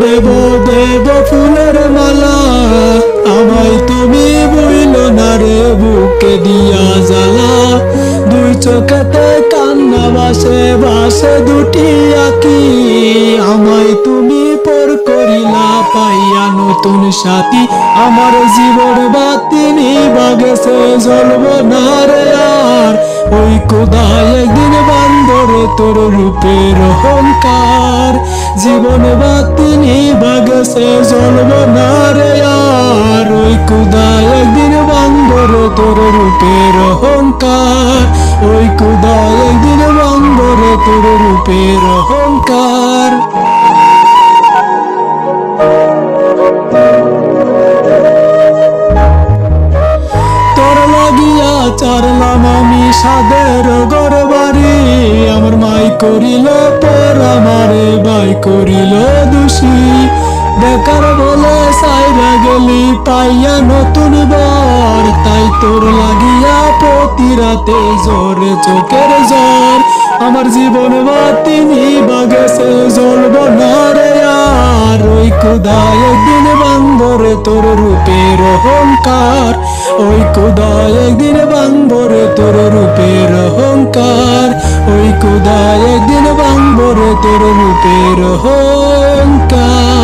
দেব দেব ফুলের মালা, আমায় তুমি বইল না রে বুকে দিয়া জ্বালা। দুই চোখেতে কান্না ভাসে ভাসে দুটি আঁখি, আমায় তুমি পর করিলা পাইয়া নতুন সাথী। আমার জীবন বাতি নিভা গেছে জ্বলব না রে আর, ওই খোদায় একদিন বান্দরে তোর রূপের অহংকার। জীবন বাতি নিভা গেছে জ্বলব না রে আর, ওই খোদায় একদিন বান্দরে তোর রূপের অহংকার। ওই খোদায় একদিন বান্দরে তোর রূপের অহংকার। তোর লাগিয়া চারলাম আমি সাদের ঘর বাড়ি, আমার মাই করিল পর আমারে বাই করিল দোষী। বেকার বলে সাইরা গেলি পাইয়া নতুন বর, তাই তোর লাগিয়া প্রতি রাতে জ্বরে চোখের জ্বর। আমার জীবন বাতি নিভা গেছে জ্বলব না রে আর, ওই খোদায় একদিন বান্দরে তোর রূপের অহংকার। ওই খোদায় একদিন বান্দরে তোর রূপের অহংকার। ওই খোদায় একদিন বান্দরে তোর রূপের অহংকার।